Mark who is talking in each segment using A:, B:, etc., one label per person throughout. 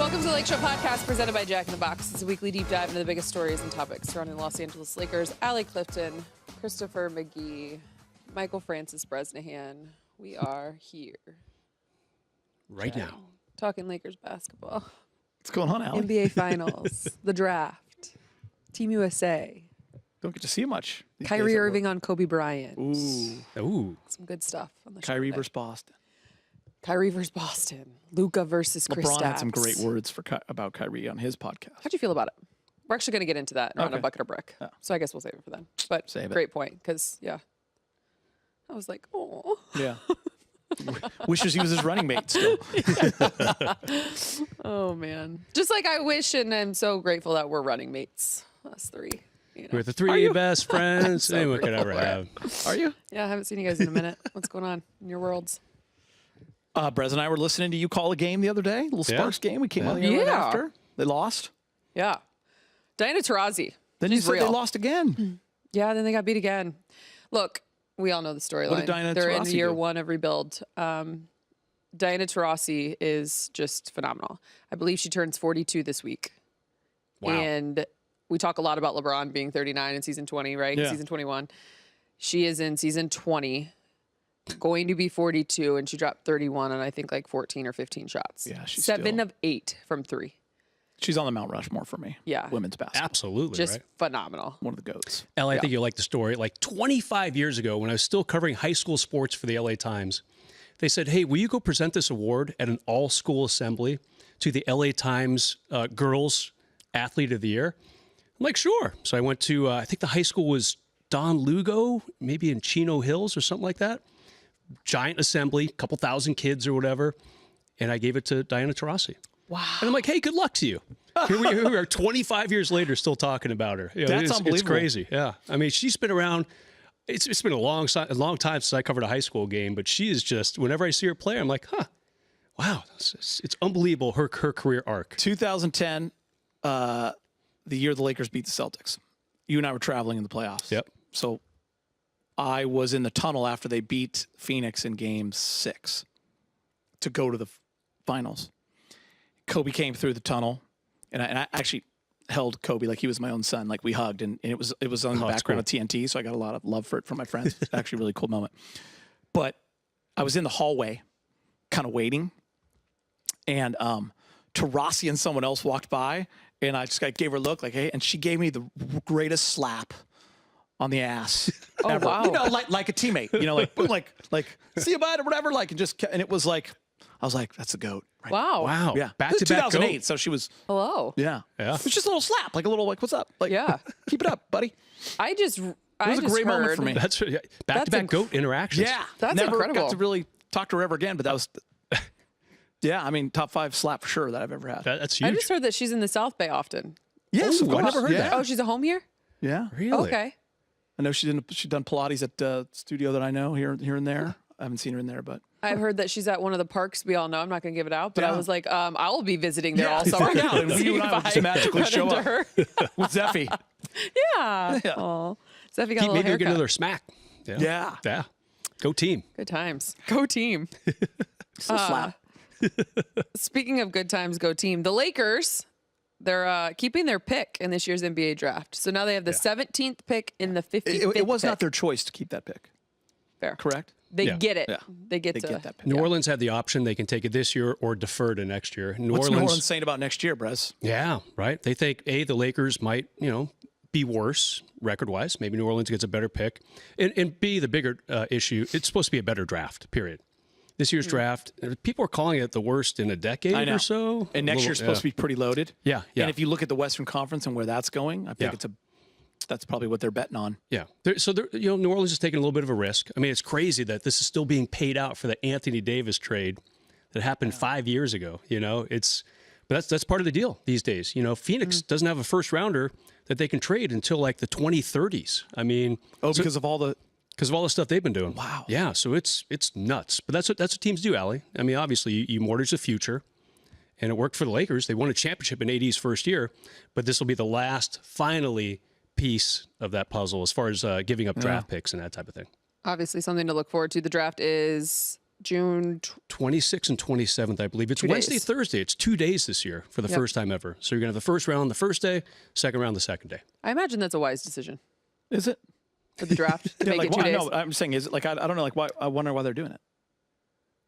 A: Welcome to the Lakeshow podcast presented by Jack in the Box. It's a weekly deep dive into the biggest stories and topics surrounding the Los Angeles Lakers. Allie Clifton, Christopher McGee, Michael Francis Bresnahan. We are here.
B: Right now.
A: Talking Lakers basketball.
C: What's going on, Allie?
A: NBA Finals, the draft, Team USA.
C: Don't get to see much.
A: Kyrie Irving on Kobe Bryant.
B: Ooh.
A: Some good stuff on the show
C: Kyrie
A: today.
C: versus Boston.
A: Kyrie versus Boston. Luka versus Chris
C: LeBron had some
A: Stapps.
C: great words about Kyrie on his podcast.
A: How'd you feel about it? We're actually going to get into that on a
C: Okay.
A: bucket of brick.
C: Yeah.
A: So I guess we'll save it for then. But
C: Save it.
A: great point, because, yeah. I was like, oh.
C: Yeah. Wishes he was his running mate still.
A: Oh, man. Just like I wish and I'm so grateful that we're running mates, us three. You know?
B: We're the three best friends anyone could ever have.
C: Are you?
A: Yeah, I haven't seen you guys in a minute. What's going on in your worlds?
C: Brez and I were listening to you call a game the other day, a little Sparks game. We came on the air right
A: Yeah.
C: after. They lost.
A: Yeah. Diana Taurasi.
C: Then you
A: She's
C: said
A: real.
C: they lost again.
A: Yeah, then they got beat again. Look, we all know the storyline.
C: did Diana
A: They're in
C: Taurasi
A: year
C: do?
A: one of rebuild. Diana Taurasi is just phenomenal. I believe she turns 42 this week.
B: Wow.
A: And we talk a lot about LeBron being 39 in season 20, right?
C: Yeah.
A: Season 21. She is in season 20, going to be 42, and she dropped 31 on I think like 14 or 15 shots.
C: Yeah, she's
A: 7
C: still-
A: of 8 from 3.
C: She's on the Mount Rushmore for me.
A: Yeah.
C: Women's basketball.
B: Absolutely,
A: Just
B: right?
A: phenomenal.
C: One of the GOATs.
B: Ellie, I think you'll like the story. Like 25 years ago, when I was still covering high school sports for the LA Times, they said, hey, will you go present this award at an all-school assembly to the LA Times Girls Athlete of the Year? I'm like, sure. So I went to, I think the high school was Don Lugo, maybe in Chino Hills or something like that. Giant assembly, couple thousand kids or whatever. And I gave it to Diana Taurasi.
A: Wow.
B: And I'm like, hey, good luck to you. Here we are 25 years later still talking about her. You know,
C: That's
B: it's
C: unbelievable.
B: crazy. Yeah. I mean, she's been around. It's been a long time since I covered a high school game, but she is just, whenever I see her play, I'm like, wow, it's unbelievable, her career arc.
C: 2010, the year the Lakers beat the Celtics. You and I were traveling in the playoffs.
B: Yep.
C: So I was in the tunnel after they beat Phoenix in game 6 to go to the finals. Kobe came through the tunnel, and I actually held Kobe like he was my own son. Like we hugged, and it was on the
B: that's
C: background of TNT, so I got a lot of love for it from my friends. It's actually a really cool moment. But I was in the hallway kind of waiting, and Taurasi and someone else walked by, and I just gave her a look like, hey, and she gave me the greatest slap on the ass ever.
A: wow.
C: You know, like a teammate, you know, like boom, like see you bud or whatever, like, and it was like, I was like, that's the GOAT. Right?
A: Wow.
B: Wow.
C: Yeah.
B: Back
C: This is
B: to back
C: 2008,
B: goat.
C: so she was,
A: Hello.
C: yeah. It's just a little slap, like a little, like, what's up? Like,
A: Yeah.
C: keep it up, buddy.
A: I just
C: It was a great moment for me.
B: That's back to back goat interactions.
C: Yeah.
A: That's
C: Never
A: incredible.
C: got to really talk to her ever again, but that was, yeah, I mean, top 5 slap for sure that I've ever had.
B: That's
A: I
B: huge.
A: just heard that she's in the South Bay often.
C: Yes, of
B: Oh,
C: course.
B: I never heard
C: yeah.
B: that.
A: Oh, she's a home here?
C: Yeah.
B: Really?
A: Okay.
C: I know she's done Pilates at the studio that I know here and there. I haven't seen her in there, but.
A: I've heard that she's at one of the parks we all know. I'm not going to give it out, but I
C: Yeah.
A: was like, I'll be visiting there all summer.
C: find out, and
A: See
C: you and I
A: if
C: will just magically
A: run
C: show
A: into
C: up.
A: her.
C: With Zeffy.
A: Yeah. Aw. Steffi got a little
B: Maybe we'll get
A: haircut.
B: another smack.
C: Yeah.
B: Yeah. Go team.
A: Good times. Go team.
C: Still slap.
A: Speaking of good times, go team. The Lakers, they're keeping their pick in this year's NBA draft. So now they have the 17th pick in the 55th
C: It was
A: pick.
C: not their choice to keep that pick.
A: Fair.
C: Correct?
A: They
B: Yeah.
A: get it.
C: Yeah.
A: They get
C: They
A: to
C: get that pick.
B: New Orleans had the option. They can take it this year or defer to next year.
C: What's New Orleans saying about next year, Brez?
B: Yeah, right. They think, A, the Lakers might, be worse record-wise. Maybe New Orleans gets a better pick. And B, the bigger issue, it's supposed to be a better draft, period. This year's draft, people are calling it the worst in a decade
C: I know.
B: or so.
C: And next year's supposed to be pretty loaded.
B: Yeah, yeah.
C: And if you look at the Western Conference and where that's going, I think that's probably what they're betting on.
B: Yeah. New Orleans is taking a little bit of a risk. I mean, it's crazy that this is still being paid out for the Anthony Davis trade that happened 5 years ago. But that's part of the deal these days. Phoenix doesn't have a first rounder that they can trade until like the 2030s. I mean,
C: because of all the
B: stuff they've been doing.
C: Wow.
B: Yeah. So it's nuts. But that's what teams do, Allie. I mean, obviously you mortgage the future. And it worked for the Lakers. They won a championship in AD's first year, but this will be the last, finally, piece of that puzzle as far as giving up draft picks and that type of thing.
A: Obviously something to look forward to. The draft is June
B: 26th and 27th, I believe. It's
A: 2
B: Wednesday,
A: days.
B: Thursday. It's 2 days this year for the first time ever. So you're going to have the first round the first day, second round the second day.
A: I imagine that's a wise decision
C: Is it?
A: for the draft to make
C: like,
A: it 2
C: why?
A: days.
C: No, I'm saying, is it like, I don't know, like, why? I wonder why they're doing it.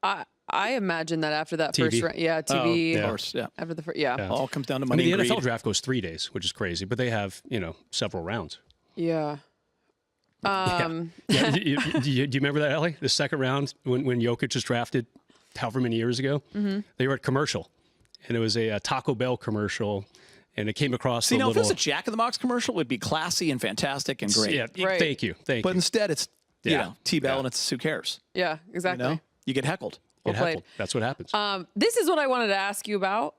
A: I imagine that after that
B: TV.
A: first round, TV.
C: Of course, yeah.
A: After the first, yeah.
C: All comes down to
B: I
C: money.
B: mean, the
C: and
B: NFL
C: greed.
B: draft goes 3 days, which is crazy, but they have, several rounds.
A: Yeah.
B: Yeah, do you remember that, Allie? The second round when Jokic was drafted, however many years ago, they were at commercial, and it was a Taco Bell commercial, and it came across
C: See,
B: the
C: now,
B: little.
C: if it was a Jack in the Box commercial, it would be classy and fantastic and great.
B: Yeah,
A: Right.
B: thank you.
C: But instead, it's,
B: Yeah.
C: T-Bell
B: Yeah.
C: and it's who cares?
A: Yeah,
C: You
A: exactly.
C: know? You get heckled.
A: Well
B: Get
A: played.
B: heckled. That's what happens.
A: This is what I wanted to ask you about.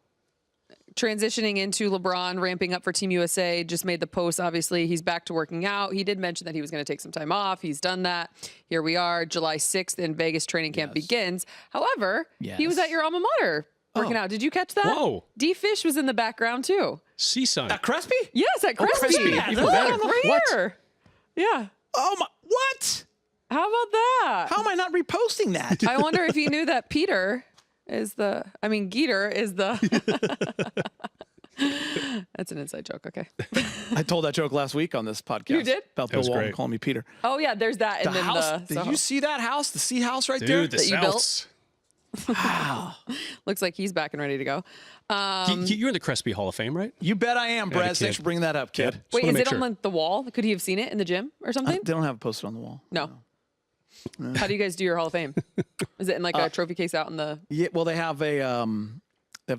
A: Transitioning into LeBron ramping up for Team USA, just made the post. Obviously, he's back to working out. He did mention that he was going to take some time off. He's done that. Here we are, July 6th in Vegas. Training camp begins. However, he was
C: Yes.
A: at your alma mater working out. Did you catch that?
B: Whoa.
A: D Fish was in the background too.
B: Season.
C: At Crespi?
A: Yes, at Crespi.
C: Crespi, even
A: Look,
C: better.
A: right
C: What?
A: here. Yeah.
C: Oh, my. What?
A: How about that?
C: How am I not reposting that?
A: I wonder if you knew that Geeter is the. That's an inside joke. Okay.
C: I told that joke last week on this podcast.
A: You did?
C: About
B: That
C: Bill
B: was
C: Walton
B: great.
C: calling me Peter.
A: Oh yeah, there's that, and
C: The
A: then
C: house.
A: the.
C: Did you see that house? The sea house right there?
B: Dude, the
A: that you built?
B: Souths.
C: Wow.
A: Looks like he's back and ready to go.
B: You're in the Crespi Hall of Fame, right?
C: You bet I am, Brad.
B: kid.
C: Thanks for bringing that up, kid.
B: Just
A: Wait,
B: wanna
A: is
B: make
A: it
B: sure.
A: on the wall? Could he have seen it in the gym or something?
C: They don't have it posted on the wall.
A: No. How do you guys do your Hall of Fame? Is it in like a trophy case out in the?
C: Yeah, well, they have a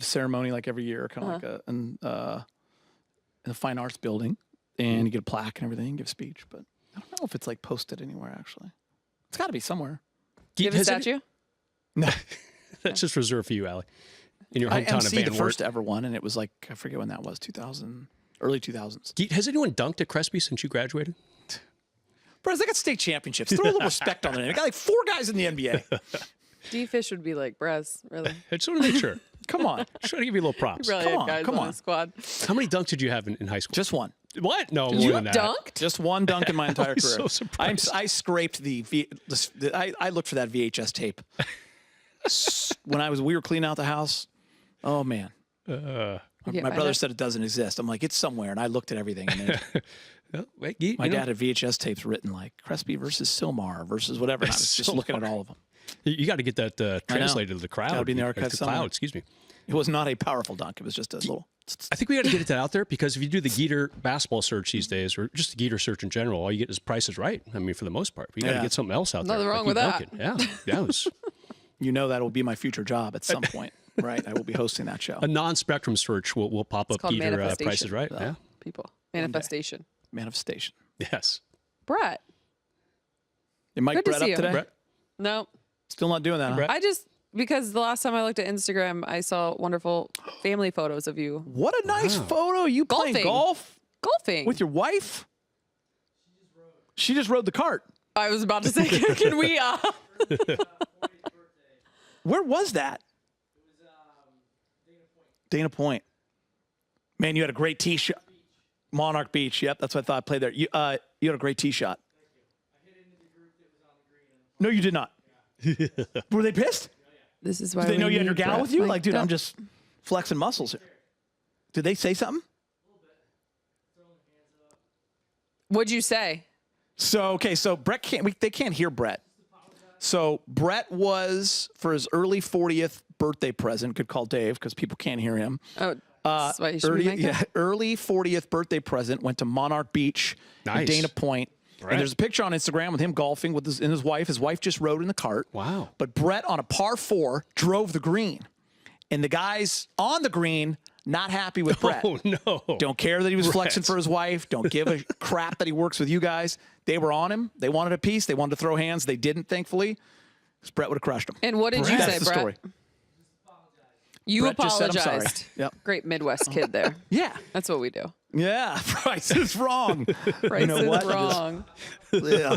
C: ceremony like every year, kind of like in the Fine Arts Building, and you get a plaque and everything, give a speech. But I don't know if it's like posted anywhere. Actually, it's got to be somewhere.
A: Do you have a
B: Has any-
A: statue?
C: No,
B: That's just reserved for you, Allie. In your
C: I
B: hometown of
C: emceed
B: Van
C: the
B: Wert.
C: first ever one, and it was like I forget when that was, 2000, early 2000s.
B: Has anyone dunked at Crespi since you graduated?
C: Bro, they got state championships. Throw a little respect on their name. They got like 4 guys in the NBA.
A: D Fish would be like, Brez, really?
B: I just want to make sure.
C: Come on,
B: Just trying to give you a little props.
A: Really
C: Come
A: had
C: on,
A: guys
C: come
A: on
C: on.
A: his squad.
B: How many dunks did you have in high school?
C: just one.
B: What? No, more
A: You
B: than that.
A: dunked?
C: Just one dunk in my entire
B: I'm
C: career.
B: so surprised.
C: I scraped I looked for that VHS tape. When we were cleaning out the house. Oh man.
A: Yeah,
C: My
A: I
C: brother
A: know.
C: said it doesn't exist. I'm like, it's somewhere, and I looked at everything. And then
B: Oh, wait, you
C: my
B: know,
C: dad had VHS tapes written like Crespi versus Silmar versus whatever. And I was just looking at all of them.
B: You got to get that translated to the crowd.
C: Gotta be in the
B: to
C: archives
B: the
C: somewhere.
B: cloud, excuse me.
C: It was not a powerful dunk. It was just a little.
B: I think we got to get that out there because if you do the Geeter basketball search these days, or just the Geeter search in general, all you get is Price is Right. I mean, for the most part, we got to
C: Yeah.
B: get something else out there.
A: Nothing wrong
B: you
A: with that.
B: dunking. Yeah, yeah. It was
C: You know that will be my future job at some point, right? I will be hosting that show.
B: a non-spectrum search will pop up
A: called
B: Geeter
A: manifestation.
B: Price is Right. Yeah.
A: People. Manifestation.
C: Manifestation.
B: Yes.
A: Brett.
C: Is Mike
A: Good to
C: Brett
A: see
C: up
A: you.
C: today?
B: Brett?
A: No.
C: Still not doing that, huh?
B: Brett?
A: I just, because the last time I looked at Instagram, I saw wonderful family photos of you
C: What a nice photo. You playing
A: Golfing.
C: golf
A: golfing.
C: with your wife? She just rode the cart.
A: I was about to say, can we?
C: Where was that? It was Dana Point. Man, you had a great tee shot. Monarch Beach. Yep, that's what I thought. I played there. You had a great tee shot. No, you did not. Were they pissed?
A: This is why
C: Did they
A: we
C: know you had your
A: need
C: gal
A: Brett
C: with you?
A: mic'd
C: Like, dude, I'm
A: up.
C: just flexing muscles here. Did they say something?
A: What'd you say?
C: So Brett they can't hear Brett. So Brett was, for his early 40th birthday present, could call Dave because people can't hear him.
A: Oh, that's why you should be mic'd up?
C: Early 40th birthday present, went to Monarch Beach in
B: Nice.
C: Dana Point.
B: Brett.
C: And there's a picture on Instagram with him golfing with his wife. His wife just rode in the cart.
B: Wow.
C: But Brett on a par 4 drove the green. And the guys on the green not happy with Brett.
B: Oh, no.
C: Don't care that he was flexing for his wife. Don't give a crap that he works with you guys. They were on him. They wanted a piece. They wanted to throw hands. They didn't, thankfully. 'Cause Brett would have crushed him.
A: And what did you
C: That's
A: say,
C: the
A: Brett?
C: story.
A: You
C: Brett just said, "I'm sorry."
A: apologized.
C: Yep.
A: Great Midwest kid there.
C: Yeah.
A: That's what we do.
C: Yeah. Price is wrong.
A: Price
C: know
A: is
C: what?
A: wrong.
C: Yeah.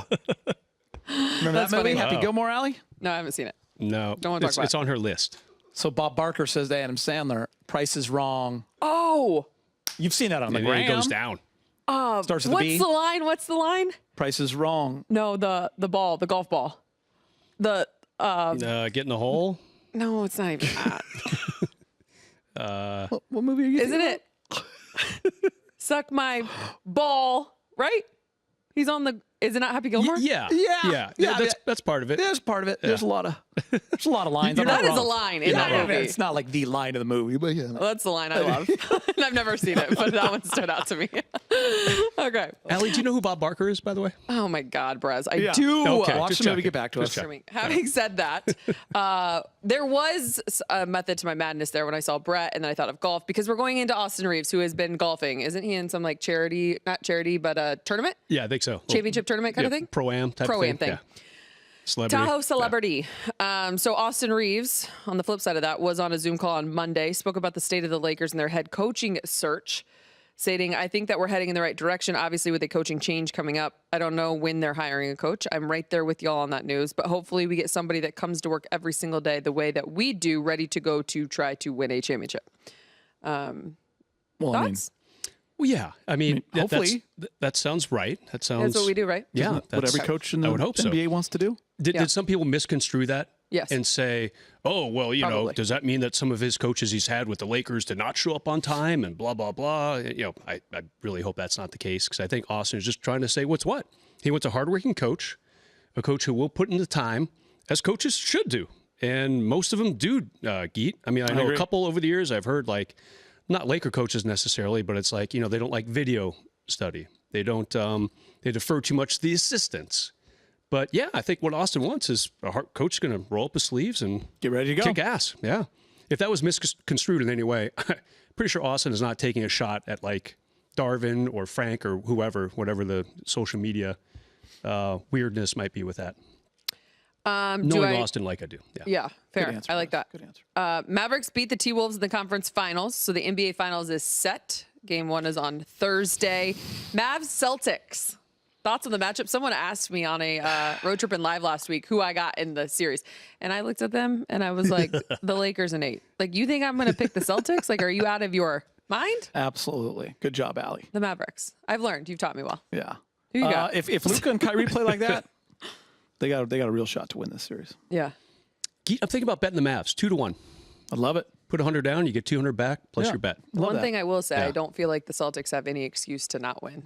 C: Remember
A: That's
C: that movie,
A: funny.
C: Happy
B: Wow.
C: Gilmore Alley?
A: No, I haven't seen it.
B: No.
A: Don't wanna talk
B: it's,
A: about
B: it's on her list.
C: So Bob Barker says to Adam Sandler, Price is wrong.
A: Oh,
C: You've seen that on the
B: And then
C: gram.
B: it goes down.
C: Starts with the
A: what's
C: B.
A: the line? What's the line?
C: Price is wrong.
A: No, the ball, the golf ball.
B: Get in the hole.
A: No, it's not even that.
C: What movie are you
A: Isn't it? Suck my ball, right? He's on the. Is it not Happy Gilmore?
B: Yeah. That's part of it.
C: There's part of it. There's a lot of lines.
A: That is a line in that movie.
C: It's not like the line of the movie, but yeah.
A: Well, that's the line I love. And I've never seen it, but that one stood out to me. Okay.
B: Allie, do you know who Bob Barker is, by the way?
A: Oh my God, Brez. I do.
B: Okay.
C: Watch
B: just
C: the movie,
B: checking.
C: get back to us.
A: Having said that, there was a method to my madness there when I saw Brett, and then I thought of golf because we're going into Austin Reeves, who has been golfing. Isn't he in some like charity, not charity, but a tournament?
B: Yeah, I think so.
A: Championship tournament kind of thing?
B: Pro-am type
A: Pro-am thing.
B: Yeah. Celebrity.
A: Tahoe celebrity. So Austin Reeves, on the flip side of that, was on a Zoom call on Monday, spoke about the state of the Lakers and their head coaching search, stating, I think that we're heading in the right direction. Obviously, with a coaching change coming up, I don't know when they're hiring a coach. I'm right there with y'all on that news, but hopefully we get somebody that comes to work every single day the way that we do, ready to go to try to win a championship. Thoughts?
B: Well, yeah. I mean,
C: hopefully
B: that sounds right. That sounds.
A: That's what we do, right?
B: Yeah.
C: what every coach in the NBA wants to do.
B: Did some people misconstrue that?
A: Yes.
B: And say, oh, well, you know,
A: Probably.
B: does that mean that some of his coaches he's had with the Lakers did not show up on time and blah, blah, blah? You know, I really hope that's not the case because I think Austin is just trying to say what's what. He wants a hardworking coach, a coach who will put in the time, as coaches should do. And most of them do, Geet. I mean, I know
C: agree.
B: a couple over the years I've heard, like, not Laker coaches necessarily, but it's like, you know, they don't like video study. They don't, they defer too much to the assistants. But yeah, I think what Austin wants is a coach going to roll up his sleeves and
C: Get ready to go.
B: kick ass. Yeah. If that was misconstrued in any way, I'm pretty sure Austin is not taking a shot at like Darvin or Frank or whoever, whatever the social media weirdness might be with that. Knowing Austin like I do. Yeah.
A: Yeah, fair.
C: Good answer,
A: I like
C: Chris.
A: that.
C: Good answer.
A: Mavericks beat the T-Wolves in the conference finals, so the NBA finals is set. Game 1 is on Thursday. Mavs Celtics. Thoughts on the matchup? Someone asked me on a road trip in live last week who I got in the series, and I looked at them and I was like, the Lakers in 8. Like, you think I'm going to pick the Celtics? Like, are you out of your mind?
C: Absolutely. Good job, Allie.
A: The Mavericks. I've learned. You've taught me well.
C: Yeah.
A: Who you got?
C: If Luka and Kyrie play like that, they got a real shot to win this series.
A: Yeah.
B: I'm thinking about betting the Mavs 2-1.
C: I love it.
B: Put 100 down, you get 200 back plus your bet.
C: Love
A: One
C: that.
A: thing I will say,
B: Yeah.
A: I don't feel like the Celtics have any excuse to not win.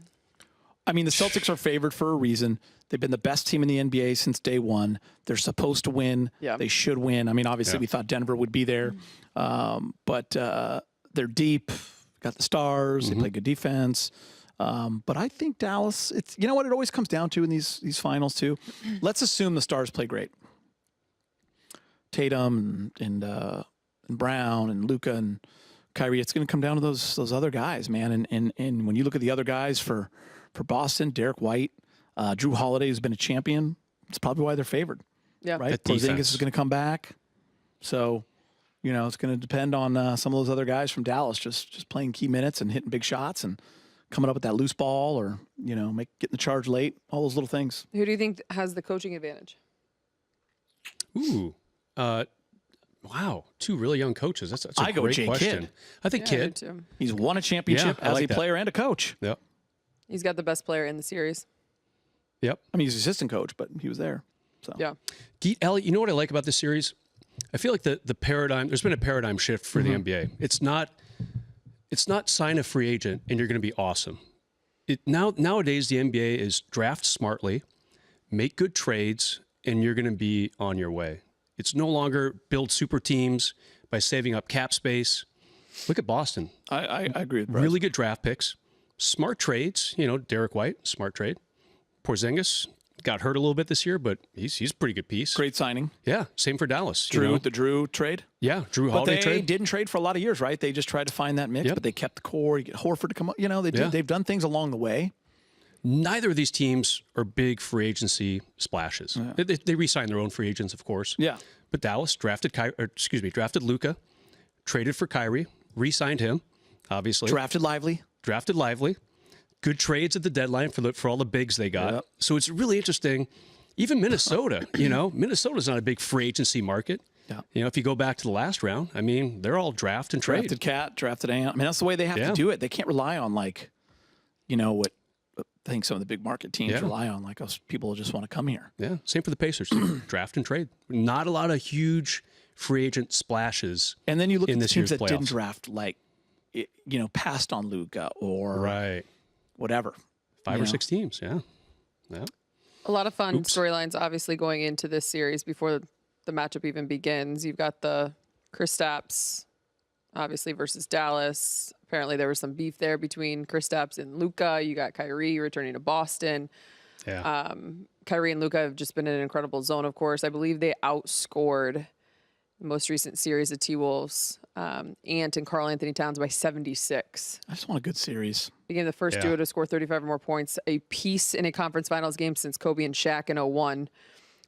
C: I mean, the Celtics are favored for a reason. They've been the best team in the NBA since day one. They're supposed to win.
A: Yeah.
C: They should win. I mean, obviously, we thought Denver would be there, but they're deep. Got the stars. They play good defense. But I think Dallas. It's you know what it always comes down to in these finals too. Let's assume the stars play great. Tatum and Brown and Luka and Kyrie. It's going to come down to those other guys, man. And when you look at the other guys for Boston, Derek White, Drew Holiday, who's been a champion, it's probably why they're favored.
A: Yeah.
C: Right?
B: That
C: Porzingis
B: defense.
C: is going to come back. So, you know, it's going to depend on some of those other guys from Dallas just playing key minutes and hitting big shots and coming up with that loose ball or, you know, getting the charge late, all those little things.
A: Who do you think has the coaching advantage?
B: Ooh. Wow. 2 really young coaches. That's a
C: I go
B: great
C: Jay
B: question.
C: Kidd.
B: I think
A: Yeah, I do
B: Kidd.
A: too.
C: He's won a championship
B: Yeah, I
C: as
B: like
C: a
B: that.
C: player and a coach.
B: Yep.
A: He's got the best player in the series.
B: Yep.
C: I mean, he's assistant coach, but he was there. So
A: Yeah.
B: Ellie, you know what I like about this series? I feel like the paradigm, there's been a paradigm shift for the NBA. It's not sign a free agent and you're going to be awesome. Nowadays, the NBA is draft smartly, make good trades, and you're going to be on your way. It's no longer build super teams by saving up cap space. Look at Boston.
C: I agree with Bryce.
B: Really good draft picks, smart trades. You know, Derek White, smart trade. Porzingis got hurt a little bit this year, but he's a pretty good piece.
C: Great signing.
B: Yeah, same for Dallas. you know?
C: The Drew trade.
B: Yeah, Drew
C: But
B: Holiday
C: they
B: trade.
C: didn't trade for a lot of years, right? They just tried to find that mix,
B: Yep.
C: but they kept the core. You get Horford to come up. You know, they've done things along the way.
B: Neither of these teams are big free agency splashes. They re-sign their own free agents, of course.
C: Yeah.
B: But Dallas drafted Luka, traded for Kyrie, re-signed him, obviously.
C: Drafted Lively.
B: Drafted Lively. Good trades at the deadline for all the bigs they got.
C: Yep.
B: So it's really interesting. Even Minnesota, Minnesota's not a big free agency market.
C: Yeah.
B: You know, if you go back to the last round, I mean, they're all draft and trade.
C: Drafted Cat, drafted Ant. I mean, that's the way they have
B: Yeah.
C: to do it. They can't rely on what think some of the big market teams rely on. Like, us people just want to come here.
B: Yeah, same for the Pacers. Draft and trade. Not a lot of huge free agent splashes.
C: And then you look
B: in
C: at the
B: this
C: teams
B: year's
C: that didn't
B: playoffs.
C: draft, like, passed on Luka or whatever.
B: 5 or 6 teams, yeah.
A: A lot of fun storylines, obviously, going into this series before the matchup even begins. You've got the Kristaps, obviously, versus Dallas. Apparently, there was some beef there between Kristaps and Luka. You got Kyrie returning to Boston.
B: Yeah.
A: Kyrie and Luka have just been in an incredible zone, of course. I believe they outscored the most recent series of T-Wolves, Ant and Karl Anthony Towns by 76.
C: I just want a good series.
A: Became the first duo to score 35 or more points a piece in a conference finals game since Kobe and Shaq in 01.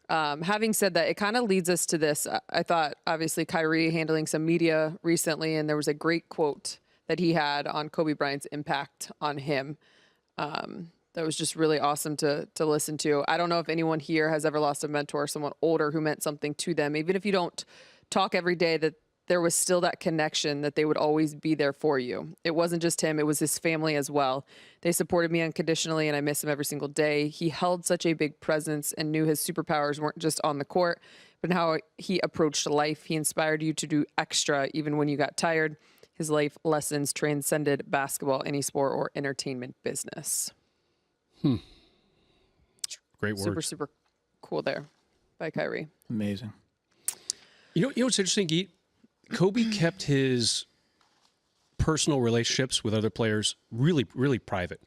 A: Having said that, it kind of leads us to this. I thought, obviously, Kyrie handling some media recently, and there was a great quote that he had on Kobe Bryant's impact on him. That was just really awesome to listen to. I don't know if anyone here has ever lost a mentor, someone older who meant something to them, even if you don't talk every day, that there was still that connection, that they would always be there for you. It wasn't just him, it was his family as well. They supported me unconditionally, and I miss him every single day. He held such a big presence and knew his superpowers weren't just on the court, but how he approached life. He inspired you to do extra even when you got tired. His life lessons transcended basketball, any sport, or entertainment business.
B: Great words.
A: Super cool there by Kyrie.
C: Amazing.
B: You know what's interesting, Geet? Kobe kept his personal relationships with other players really, really private.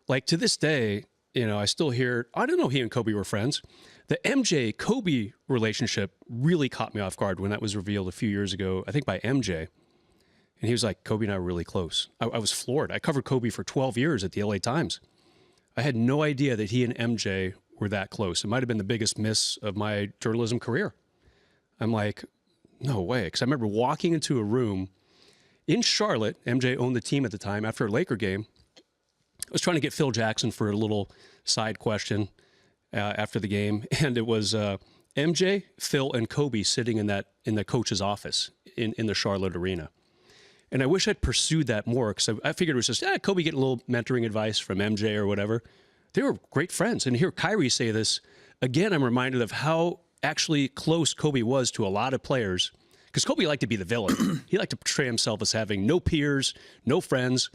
B: Like, to this day, I still hear, I don't know, he and Kobe were friends. The MJ-Kobe relationship really caught me off guard when that was revealed a few years ago, I think by MJ. And he was like, Kobe and I were really close. I was floored. I covered Kobe for 12 years at the LA Times. I had no idea that he and MJ were that close. It might have been the biggest miss of my journalism career. I'm like, no way. Because I remember walking into a room in Charlotte. MJ owned the team at the time after a Laker game. I was trying to get Phil Jackson for a little side question after the game. And it was MJ, Phil, and Kobe sitting in the coach's office in the Charlotte arena. And I wish I'd pursued that more, because I figured it was just, Kobe getting a little mentoring advice from MJ or whatever. They were great friends. And hear Kyrie say this, again, I'm reminded of how actually close Kobe was to a lot of players, because Kobe liked to be the villain. He liked to portray himself as having no peers, no friends.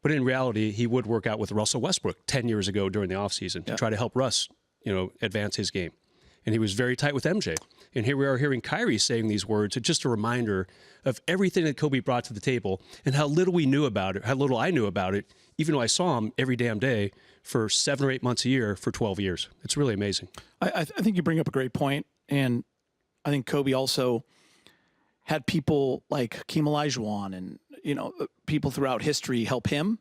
B: But in reality, he would work out with Russell Westbrook 10 years ago during the offseason to try to help Russ, advance his game. And he was very tight with MJ. And here we are hearing Kyrie saying these words. It's just a reminder of everything that Kobe brought to the table and how little we knew about it, how little I knew about it, even though I saw him every damn day for 7 or 8 months a year for 12 years. It's really amazing.
C: I think you bring up a great point. And I think Kobe also had people like Hakeem Olajuwon and, people throughout history help him,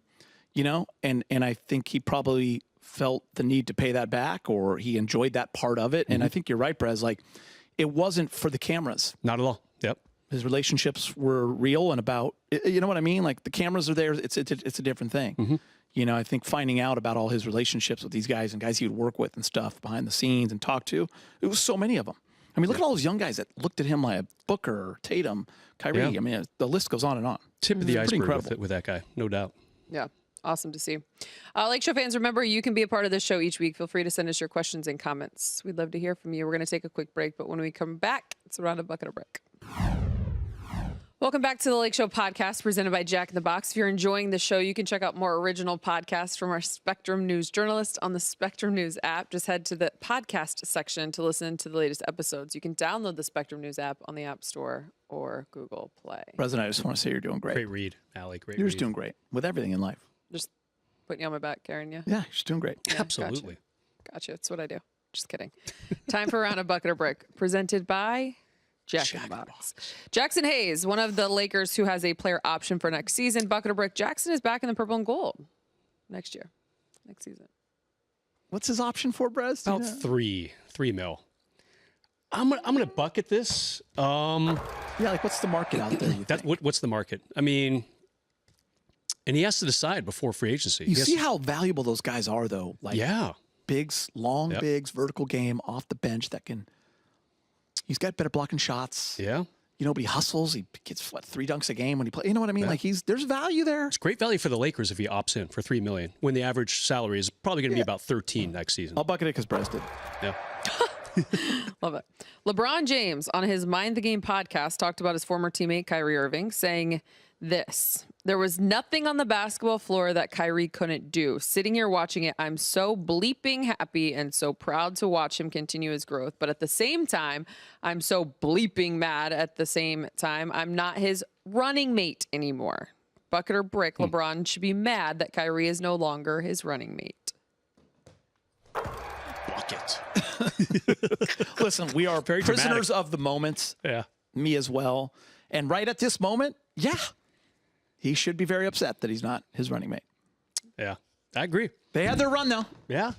C: and I think he probably felt the need to pay that back, or he enjoyed that part of it. And I think you're right, Brez. Like, it wasn't for the cameras.
B: Not at all. Yep.
C: His relationships were real and about, you know what I mean? Like, the cameras are there. It's a different thing. I think finding out about all his relationships with these guys and guys he would work with and stuff behind the scenes and talk to, it was so many of them. I mean, look at all those young guys that looked at him like Booker, Tatum, Kyrie.
B: Yeah.
C: I mean, the list goes on and on.
B: Tip of the iceberg
C: incredible.
B: with that guy, no doubt.
A: Yeah. Awesome to see. Lakeshow fans, remember, you can be a part of this show each week. Feel free to send us your questions and comments. We'd love to hear from you. We're going to take a quick break, but when we come back, it's around a bucket of brick. Welcome back to the Lakeshow podcast presented by Jack in the Box. If you're enjoying the show, you can check out more original podcasts from our Spectrum News journalists on the Spectrum News app. Just head to the podcast section to listen to the latest episodes. You can download the Spectrum News app on the App Store or Google Play.
C: President, I just want to say you're doing great.
B: Great read, Allie. Great
C: You're
B: read.
C: just doing great with everything in life.
A: Just putting you on my back, Karen, yeah?
C: Yeah, you're just doing great.
A: Yeah,
B: Absolutely.
A: Gotcha. That's what I do. Just kidding. Time for Around a Bucket of Brick, presented by Jack in the Box. Jackson Hayes, one of the Lakers who has a player option for next season. Bucket of Brick. Jackson is back in the purple and gold next season.
C: What's his option for, Brez?
B: About $3 million. I'm gonna bucket this.
C: Yeah, like, what's the market out there?
B: What's the market? I mean, and he has to decide before free agency.
C: You see how valuable those guys are, though. Like, bigs, long bigs, vertical game off the bench that can. He's got better blocking shots.
B: Yeah.
C: but he hustles. He gets 3 dunks a game when he plays. You know what I mean? Yeah. Like there's value there.
B: It's great value for the Lakers if he opts in for $3 million when the average salary is probably going to be about 13 next season.
C: I'll bucket it because Brez did.
B: Yeah.
A: Love it. LeBron James on his Mind the Game podcast talked about his former teammate Kyrie Irving, saying this: "There was nothing on the basketball floor that Kyrie couldn't do. Sitting here watching it, I'm so bleeping happy and so proud to watch him continue his growth. But at the same time, I'm so bleeping mad at the same time. I'm not his running mate anymore. Bucket or brick, LeBron should be mad that Kyrie is no longer his running mate."
B: Bucket.
C: Listen, we are
B: Very
C: prisoners
B: dramatic.
C: of the moment.
B: Yeah.
C: Me as well. And right at this moment, yeah, he should be very upset that he's not his running mate.
B: Yeah. I agree.
C: They had their run, though.
B: Yeah.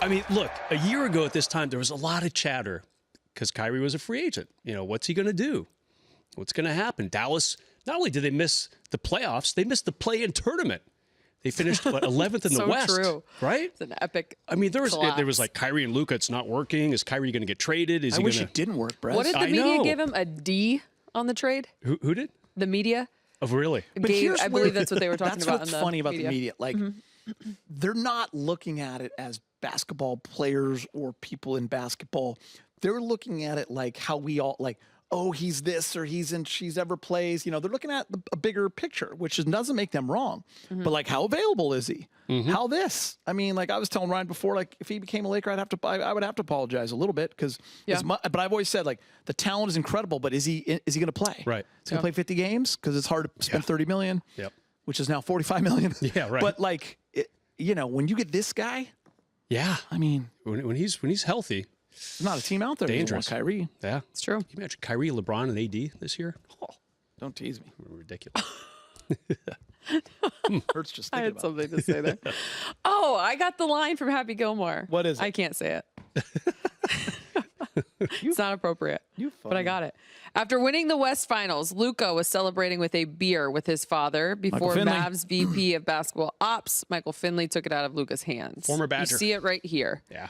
B: I mean, look, a year ago at this time, there was a lot of chatter because Kyrie was a free agent. What's he going to do? What's going to happen? Dallas, not only did they miss the playoffs, they missed the play-in tournament. They finished 11th in the West.
A: True.
B: Right?
A: It's an epic.
B: I mean, there was
A: collapse.
B: like Kyrie and Luka. It's not working. Is Kyrie going to get traded?
C: I wish it didn't work, Brez.
A: What did the
B: I
A: media
B: know.
A: give him? A D on the trade?
B: Who did?
A: The media?
B: Oh, really?
A: Gave, I believe that's what they were talking
C: That's
A: about.
C: what's
A: in the
C: funny about
A: media.
C: the media. Like, they're not looking at it as basketball players or people in basketball. They're looking at it like how we all like, oh, he's this or she's ever plays. They're looking at a bigger picture, which doesn't make them wrong. But like, how available is he? How this? I mean, like I was telling Ryan before, like if he became a Laker, I would have to apologize a little bit because, but I've always said like the talent is incredible, but is he going to play?
B: Right.
C: Is he going to play 50 games? Because it's hard to spend 30 million.
B: Yep.
C: Which is now 45 million.
B: Yeah, right.
C: But like, when you get this guy,
B: Yeah.
C: I mean,
B: When he's healthy,
C: there's not a team out there that
B: Dangerous.
C: doesn't want Kyrie.
B: yeah.
A: It's true.
B: Can you imagine Kyrie, LeBron, and AD this year? Oh,
C: Don't tease me.
B: ridiculous.
C: Hurts just
A: I
C: thinking
A: had
C: about
A: something to say there. Oh, I got the line from Happy Gilmore.
C: What is it?
A: I can't say it. It's not appropriate. But I got it. After winning the West Finals, Luka was celebrating with a beer with his father before
C: Finley.
A: Mavs VP of basketball ops, Michael Finley, took it out of Luka's hands.
B: Former Badger.
A: You see it right here.
B: Yeah.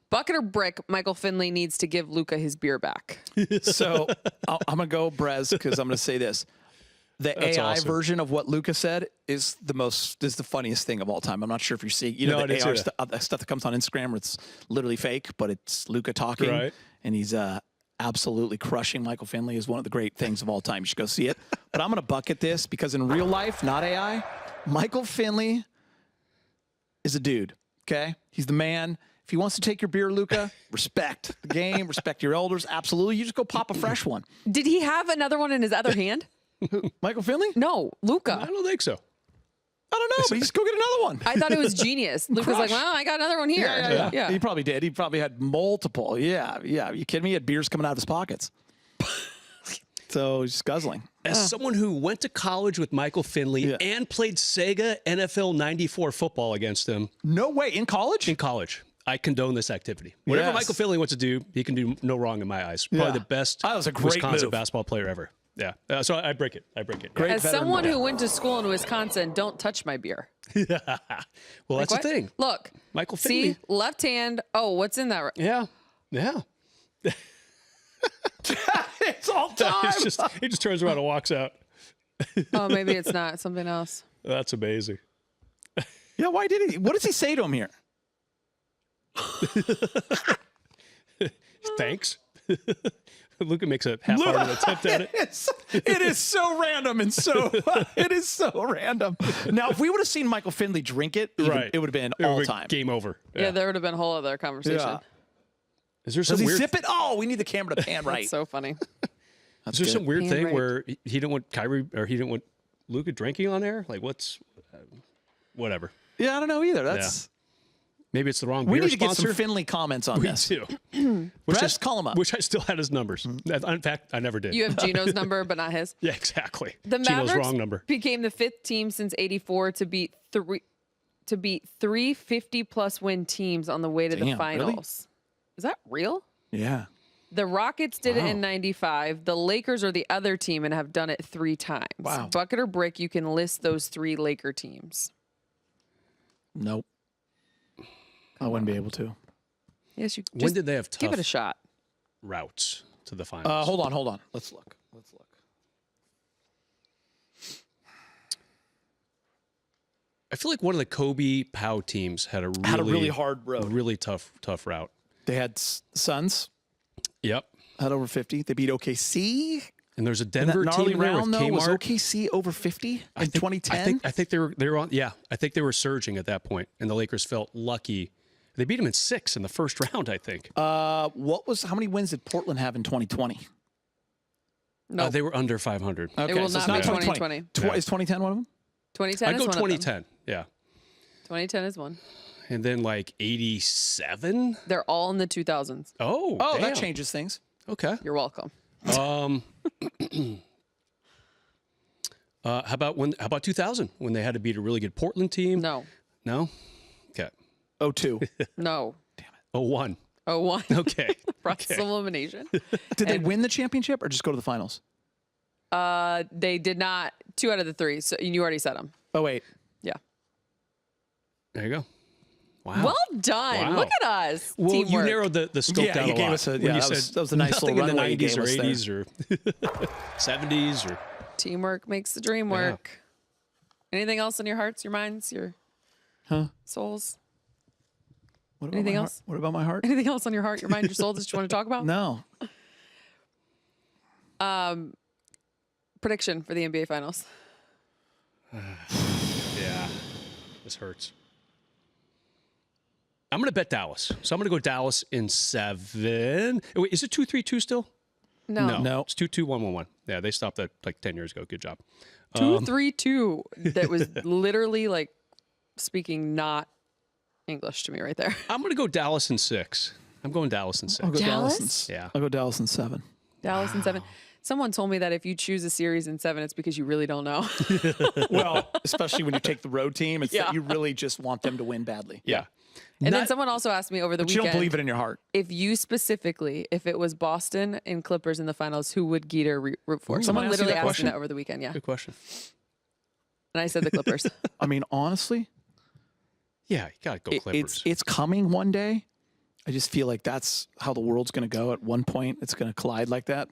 A: Bucket or brick, Michael Finley needs to give Luka his beer back.
C: So I'm going to go Brez because I'm going to say this. The
B: That's
C: AI
B: awesome.
C: version of what Luka said is the funniest thing of all time. I'm not sure if you're seeing,
B: No, I
C: the
B: didn't
C: AR
B: see that.
C: stuff that comes on Instagram where it's literally fake, but it's Luka talking.
B: Right.
C: And he's absolutely crushing Michael Finley is one of the great things of all time. You should go see it. But I'm going to bucket this because in real life, not AI, Michael Finley is a dude, okay? He's the man. If he wants to take your beer, Luka, respect the game, respect your elders. Absolutely. You just go pop a fresh one.
A: Did he have another one in his other hand?
C: Michael Finley?
A: No, Luka.
B: I don't think so.
C: I don't know, but you just go get another one.
A: I thought it was genius. Luka's like,
C: Crush.
A: well, I got another one here.
C: Yeah. He probably did. He probably had multiple. Yeah. Are you kidding me? He had beers coming out of his pockets. So he's guzzling.
B: As someone who went to college with Michael Finley and played Sega NFL 94 football against him
C: No way. In college?
B: in college, I condone this activity. Whatever
C: Yes.
B: Michael Finley wants to do, he can do no wrong in my eyes. Probably
C: Yeah.
B: the best
C: That was a great
B: Wisconsin
C: move.
B: basketball player ever. Yeah. So I break it.
C: Great
A: As
C: veteran
A: someone
C: move.
A: who went to school in Wisconsin, don't touch my beer.
B: Well, that's
A: What?
B: the thing.
A: Look,
B: Michael
A: see,
B: Finley.
A: left hand. Oh, what's in that?
B: Yeah. Yeah.
C: It's all time.
B: He just turns around and walks out.
A: Oh, maybe it's not something else.
B: That's amazing.
C: Yeah, why did he? What does he say to him here?
B: Thanks. Luka makes a half-hearted attempt at it.
C: It is so random and so it is so random. Now, if we would have seen Michael Finley drink it,
B: Right.
C: it would have been
B: It would
C: all
B: be
C: time.
B: Game over.
A: Yeah, there would have been a whole other conversation.
C: Yeah.
B: Is there
C: Does
B: some
C: he
B: weird?
C: sip it? Oh, we need the camera to pan right.
A: That's so funny.
B: Is there some weird
A: Yeah,
B: thing
A: right.
B: where he didn't want Kyrie or he didn't want Luka drinking on air? Like what's whatever?
C: Yeah, I don't know either. That's
B: Maybe it's the wrong
C: we
B: beer
C: need to get
B: sponsor.
C: some Finley comments on
B: We
C: this.
B: do.
C: Brez, call him up.
B: Wish I still had his numbers. In fact, I never did.
A: You have Gino's number, but not his.
B: Yeah, exactly.
A: The
B: Gino's
A: Mavericks
B: wrong number.
A: became the 5th team since '84 to beat three 50-plus win teams on the way to the
C: Damn,
A: finals.
C: really?
A: Is that real?
C: Yeah.
A: The Rockets did it in
C: Wow.
A: '95. The Lakers are the other team and have done it 3 times.
C: Wow.
A: Bucket or brick, you can list those 3 Laker teams.
C: Nope. I wouldn't be able to.
A: Yes, you
B: When
A: just
B: did they have tough
A: give it a shot.
B: routes to the finals?
C: Hold on. Let's look.
B: I feel like one of the Kobe Pow teams had a
C: really hard road.
B: really tough route.
C: They had Suns.
B: Yep.
C: Had over 50. They beat OKC.
B: And there's a
C: And
B: Denver
C: that
B: team
C: gnarly
B: in there with
C: round, though, was
B: Kmart.
C: OKC over 50 in 2010?
B: I think they were on. Yeah, I think they were surging at that point, and the Lakers felt lucky. They beat them in 6 in the first round, I think.
C: How many wins did Portland have in 2020?
A: No,
B: They were under 500.
C: Okay,
A: it will
C: so
A: not
C: it's
A: be
C: not
A: 2020.
C: Is 2010 one of them?
A: 2010
B: I'd
A: is
B: go
A: one of them.
B: 2010. Yeah.
A: 2010 is one.
B: And then like 87.
A: They're all in the 2000s.
B: Oh,
C: Oh,
B: damn.
C: that changes things.
B: Okay.
A: You're welcome.
B: How about 2000 when they had to beat a really good Portland team?
A: No,
B: No? Okay.
C: 02.
A: no.
B: 01.
A: 01.
B: Okay.
A: Process elimination.
C: Did they win the championship or just go to the finals?
A: They did not. 2 out of the 3. So you already said them.
C: Oh, wait.
A: Yeah.
B: There you go. Wow.
A: Well done.
B: Wow.
A: Look at us.
B: Well, you
A: Teamwork.
B: narrowed the scope
C: Yeah,
B: down
C: you
B: a
C: gave
B: lot.
C: us a-
B: when
C: yeah,
B: you
C: that
B: said
C: was a nice
B: nothing
C: little
B: in the
C: runway you
B: 90s or
C: gave us
B: 80s or 70s or
A: Teamwork makes the dream work. Anything else in your hearts, your minds, your souls?
C: What about
A: Anything
C: my
A: else?
C: Heart? What about my heart?
A: Anything else on your heart, your mind, your soul that you want to talk about?
C: No.
A: Prediction for the NBA Finals.
B: yeah, this hurts. I'm going to bet Dallas. So I'm going to go Dallas in 7. Wait, is it 2-3-2 still?
A: No.
C: No.
B: It's 2-2-1-1-1. Yeah, they stopped that like 10 years ago. Good job.
A: 2-3-2. That was literally like speaking not English to me right there.
B: I'm going to go Dallas in 6. I'm going Dallas in 6.
C: I'll go Dallas.
A: Dallas?
B: Yeah.
C: I'll go Dallas in 7.
A: Dallas in 7. Someone told me that if you choose a series in 7, it's because you really don't know.
C: Well, especially when you take the road team, it's
A: Yeah.
C: that you really just want them to win badly.
B: Yeah.
A: And then someone also asked me over the
C: But you
A: weekend.
C: don't believe it in your heart.
A: If you specifically, if it was Boston and Clippers in the finals, who would Geeter root for?
B: Ooh,
A: Someone
C: someone asked you
A: literally
C: that
A: asked
C: question?
A: me that over the weekend. Yeah.
B: Good question.
A: And I said the Clippers.
C: I mean, honestly,
B: Yeah, you got to go Clippers.
C: it's coming one day. I just feel like that's how the world's going to go. At one point, it's going to collide like that.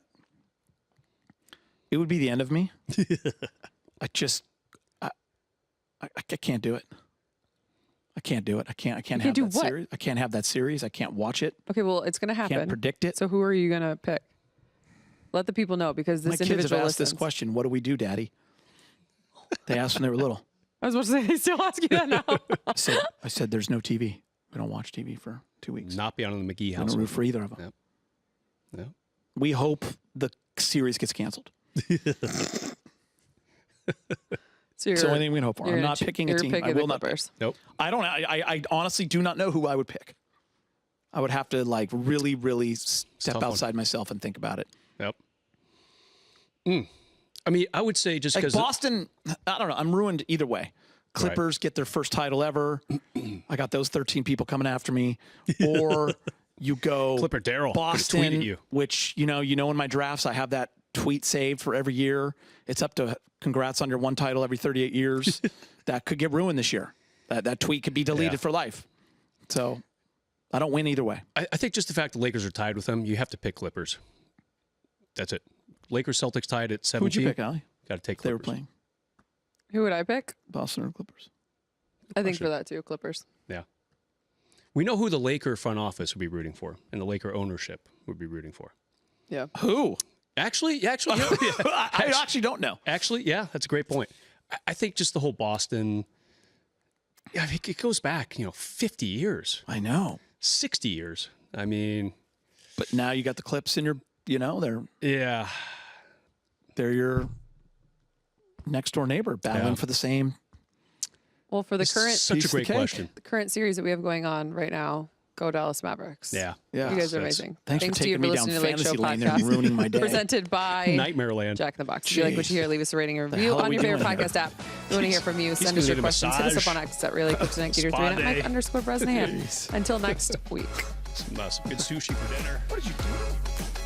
C: It would be the end of me. I can't do it. I can't do it. I can't have
A: do
C: that
A: what?
C: series. I can't have that series. I can't watch it.
A: Okay, well, it's going to happen.
C: Can't predict it.
A: So who are you going to pick? Let the people know because this
C: My kids have
A: individual
C: asked this
A: listens.
C: question. What do we do, Daddy? They asked when they were little.
A: I was about to say, they still ask you that now.
C: I said, there's no TV. We don't watch TV for 2 weeks.
B: Not be on the McGee
C: I don't
B: house.
C: root for either of them.
B: Yep. Yep.
C: We hope the series gets canceled.
A: So
C: It's the only thing we can hope for. I'm not picking a
A: you're
C: team. I
A: picking
C: will
A: the
C: not pick.
A: Clippers.
B: Nope.
C: I don't. I honestly do not know who I would pick. I would have to like really, really step
B: tough one.
C: outside myself and think about it.
B: Yep. I mean, I would say just
C: Like
B: because
C: Boston, I don't know. I'm ruined either way. Clippers get their first title ever. I got those 13 people coming after me. Or you go
B: Clipper Darryl
C: Boston,
B: tweeted you.
C: which you know in my drafts I have that tweet saved for every year. It's up to congrats on your one title every 38 years. That could get ruined this year. That tweet could be deleted
B: Yeah.
C: for life. So I don't win either way.
B: I think just the fact the Lakers are tied with them, you have to pick Clippers. That's it. Lakers Celtics tied at 17.
C: Who'd you pick, Allie?
B: Got to take
C: They were
B: Clippers.
C: playing
A: Who would I pick?
C: Boston or Clippers.
A: I think for that too, Clippers.
B: Yeah. We know who the Laker front office would be rooting for, and the Laker ownership would be rooting for.
A: Yeah.
C: Who?
B: Actually,
C: I actually don't know.
B: Actually, yeah, that's a great point. I think just the whole Boston. Yeah, I mean, it goes back, 50 years,
C: I know.
B: 60 years. I mean,
C: But now you got the Clips in your,
B: yeah.
C: they're your next door neighbor battling
B: Yeah.
C: for the same.
A: Well, for the current
B: Such
C: piece
B: a
C: of
B: great
C: cake.
B: question.
A: the current series that we have going on right now, go Dallas Mavericks.
B: Yeah.
C: Yeah.
A: You guys are
B: That's
A: amazing.
C: Thanks for
A: to you
C: taking me down
A: listening to the
C: fantasy
A: Lakeshow
C: lane there and
A: podcast.
C: ruining my day.
A: Presented by
B: Nightmare Land.
A: Jack in the Box. If you like what you hear, leave us a rating or review
C: hell are
A: on
C: we
A: your favorite
C: doing here?
A: podcast app. We want to hear from you. Send
B: gonna
A: us your
B: need a
A: questions. Hit us
B: massage.
A: up on X at Really Clifton Geeter 3 and at Mike _Bresnahan. Until next week.
B: Some good sushi for dinner.
C: What did you do?